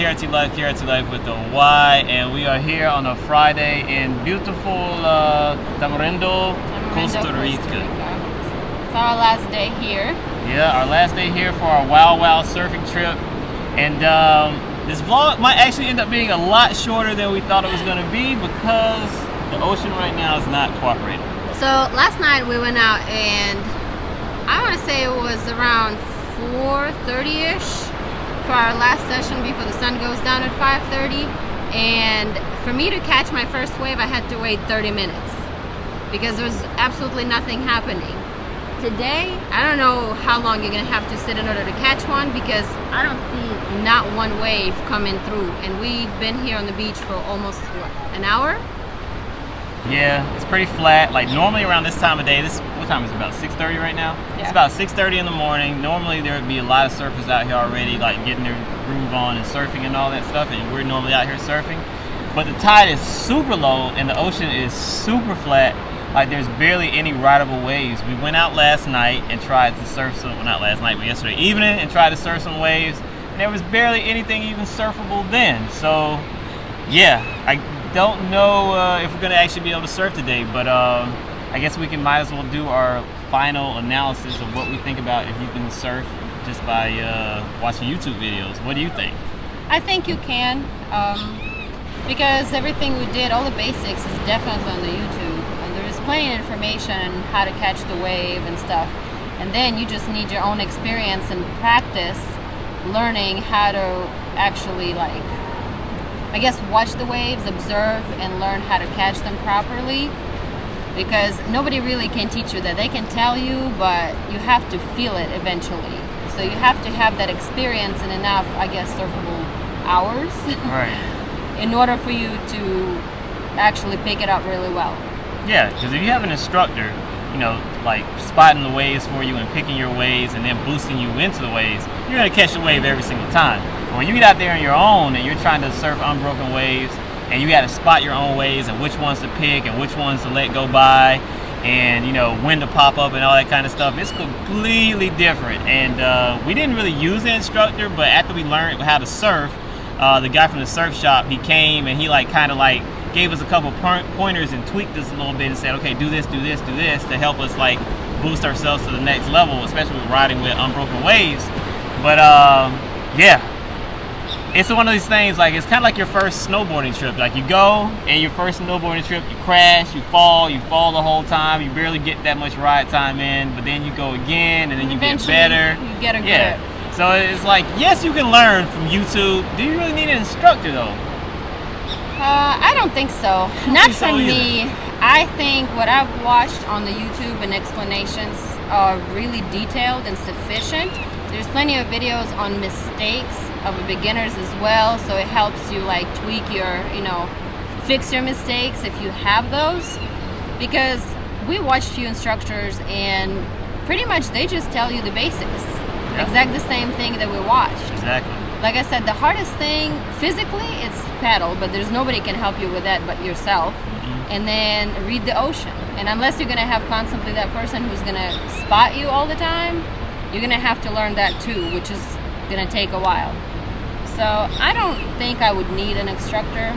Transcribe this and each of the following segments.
KRT LYFE with the Y, and we are here on a Friday in beautiful Tamarindo, Costa Rica. It's our last day here. Yeah, our last day here for our Wow surfing trip, and this vlog might actually end up being a lot shorter than we thought it was going to be because the ocean right now is not cooperating. So last night we went out, and I want to say it was around 4:30ish for our last session before the sun goes down at 5:30, and for me to catch my first wave I had to wait 30 minutes because there was absolutely nothing happening. Today I don't know how long you're gonna have to sit in order to catch one because I don't see not one wave coming through, and we've been here on the beach for almost what, an hour? Yeah, it's pretty flat. Like normally around this time of day, what time is it, about 6:30 right now? Yeah. It's about 6:30 in the morning. Normally there would be a lot of surfers out here already, like getting their groove on and surfing and all that stuff, and we're normally out here surfing. But the tide is super low and the ocean is super flat. Like there's barely any rideable waves. We went out last night and tried to surf some, well not last night, but yesterday evening, and tried to surf some waves, and there was barely anything even surfable then. So yeah, I don't know if we're gonna actually be able to surf today, but I guess we might as well do our final analysis of what we think about if you can surf just by watching YouTube videos. What do you think? I think you can, because everything we did, all the basics is definitely on the YouTube, and there is plenty of information on how to catch the wave and stuff, and then you just need your own experience and practice learning how to actually, like, I guess, watch the waves, observe, and learn how to catch them properly, because nobody really can teach you that. They can tell you, but you have to feel it eventually. So you have to have that experience and enough, I guess, surfable hours right, in order for you to actually pick it up really well. Yeah, because if you have an instructor, you know, like spotting the waves for you and picking your waves and then boosting you into the waves, you're going to catch the wave every single time. When you get out there on your own and you're trying to surf unbroken waves, and you got to spot your own waves and which ones to pick and which ones to let go by, and you know when to pop up and all that kind of stuff, it's completely different. And we didn't really use an instructor, but after we learned how to surf, the guy from the surf shop, he came and he kind of gave us a couple pointers and tweaked us a little bit and said, okay, do this, do this, do this, to help us like boost ourselves to the next level, especially with riding with unbroken waves. But yeah, it's one of these things, like it's kind of like your first snowboarding trip. Like you go, and your first snowboarding trip, you crash, you fall the whole time, you barely get that much ride time in, but then you go again, and then you get better. You get a grip. Yeah. So it's like, yes, you can learn from YouTube. Do you really need an instructor though? I don't think so. Not for me. I think what I've watched on the YouTube and explanations are really detailed and sufficient. There's plenty of videos on mistakes of beginners as well, so it helps you like tweak your, fix your mistakes if you have those. Because we watched few instructors and pretty much they just tell you the basics. Yeah. Exactly the same thing that we watched. Exactly. Like I said, the hardest thing physically, it's paddle, but there's nobody can help you with that but yourself. Mm-hmm. And then read the ocean. And unless you're gonna have constantly that person who's gonna spot you all the time, you're gonna have to learn that too, which is gonna take a while. So I don't think I would need an instructor.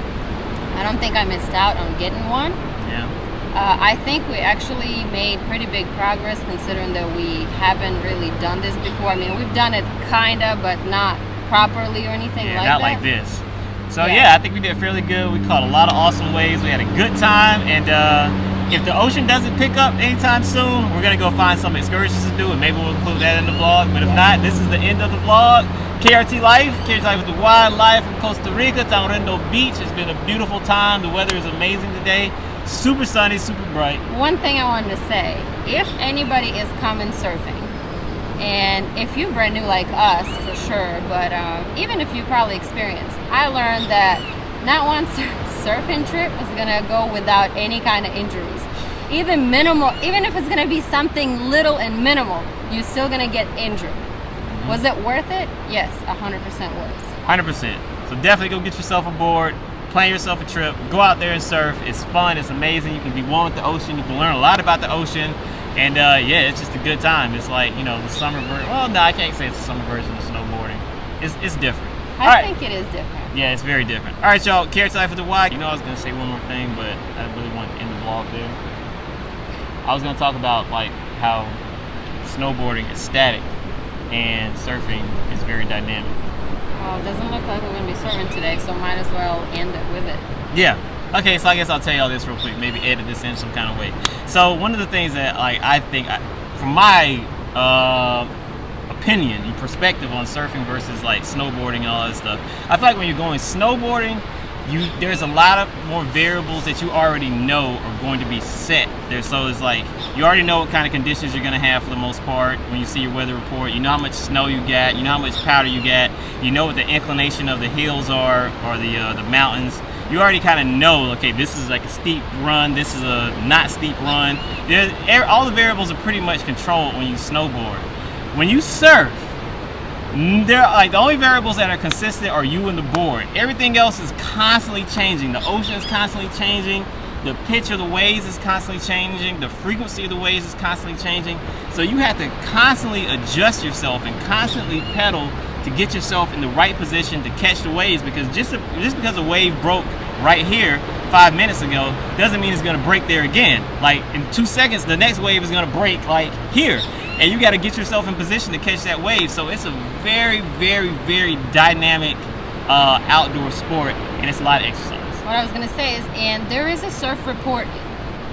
I don't think I missed out on getting one. Yeah. I think we actually made pretty big progress considering that we haven't really done this before. I mean, we've done it kinda, but not properly or anything like that. Yeah, not like this. So yeah, I think we did fairly good. We caught a lot of awesome waves. We had a good time, and if the ocean doesn't pick up anytime soon, we're gonna go find some excursions to do, and maybe we'll include that in the vlog. But if not, this is the end of the vlog. KRT LYFE with the wildlife from Costa Rica, Tamarindo Beach. It's been a beautiful time. The weather is amazing today. Super sunny, super bright. One thing I wanted to say, if anybody is coming surfing, and if you're brand new like us, for sure, but even if you probably experienced, I learned that not one surfing trip is gonna go without any kind of injuries. Even minimal, even if it's gonna be something little and minimal, you're still gonna get injured. Mm-hmm. Was it worth it? Yes, 100% worth. 100%. So definitely go get yourself a board, plan yourself a trip, go out there and surf. It's fun, it's amazing. You can be one with the ocean, you can learn a lot about the ocean. And yeah, it's just a good time. It's like, the summer version. Well, no, I can't say it's the summer version of snowboarding. It's different. I think it is different. Yeah, it's very different. All right, y'all. KRT LYFE with the Y. You know, I was gonna say one more thing, but I really want to end the vlog there. I was gonna talk about like how snowboarding is static and surfing is very dynamic. Well, it doesn't look like we're going to be surfing today, so might as well end it with it. Yeah. Okay, so I guess I'll tell y'all this real quick. Maybe edit this in some kind of way. So one of the things that like I think, from my opinion and perspective on surfing versus like snowboarding and all that stuff, I feel like when you're going snowboarding, there's a lot of more variables that you already know are going to be set there. So it's like you already know what kind of conditions you're going to have for the most part when you see your weather report. You know how much snow you got, you know how much powder you got, you know what the inclination of the hills are, or the mountains. You already kind of know, okay, this is like a steep run, this is a not steep run. All the variables are pretty much controlled when you snowboard. When you surf, the only variables that are consistent are you and the board. Everything else is constantly changing. The ocean is constantly changing. The pitch of the waves is constantly changing. The frequency of the waves is constantly changing. So you have to constantly adjust yourself and constantly pedal to get yourself in the right position to catch the waves, because just because a wave broke right here 5 minutes ago doesn't mean it's going to break there again. Like in 2 seconds, the next wave is going to break like here. And you got to get yourself in position to catch that wave. So it's a very, very, very dynamic outdoor sport, and it's a lot of exercise. What I was going to say is, and there is a surf report,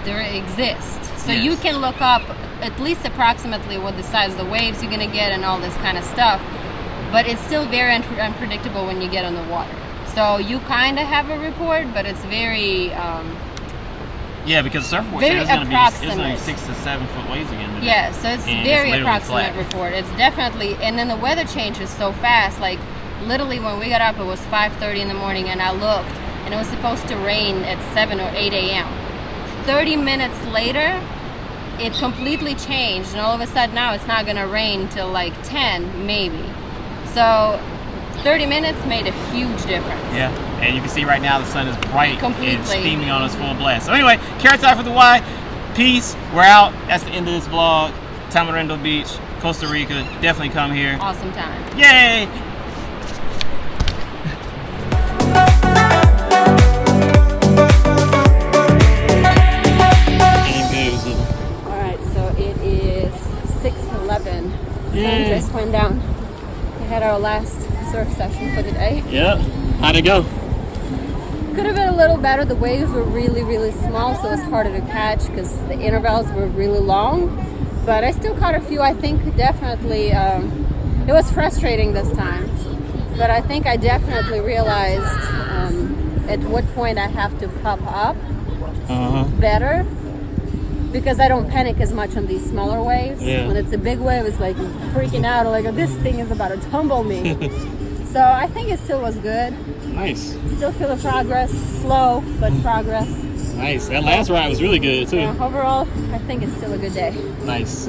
there exists. So Yes. you can look up at least approximately what the size of the waves you're going to get and all this kind of stuff. But it's still very unpredictable when you get on the water. So you kind of have a report, but it's very... Yeah, because surfboard very is going to be approximate. 6 to 7 foot waves again today. Yeah, so it's And very literally approximate flat. report. It's definitely, and then the weather changes so fast. Like literally when we got up, it was 5:30 in the morning, and I looked, and it was supposed to rain at 7 or 8 a.m. 30 minutes later, it completely changed, and all of a sudden now it's not gonna rain till like 10 maybe. So 30 minutes made a huge difference. Yeah, and you can see right now the sun is bright Completely. and steaming on us full blast. So anyway, KRT LYFE with the Y. Peace. We're out. That's the end of this vlog. Tamarindo Beach, Costa Rica. Definitely come here. Awesome time. Yay! All right, so it is 6:11. Sun just went down. We had our last surf session for the day. Yep. How'd it go? Could have been a little better. The waves were really, really small, so it's harder to catch because the intervals were really long. But I still caught a few. I think definitely it was frustrating this time. But I think I definitely realized at what point I have to pop up better, because I don't panic as much on these smaller waves. Yeah. When it's a big wave, it's like freaking out, like, oh, this thing is about to tumble me. So I think it still was good. Nice. Still feel the progress, slow, but progress. Nice. That last ride was really good too. Yeah, overall, I think it's still a good day. Nice.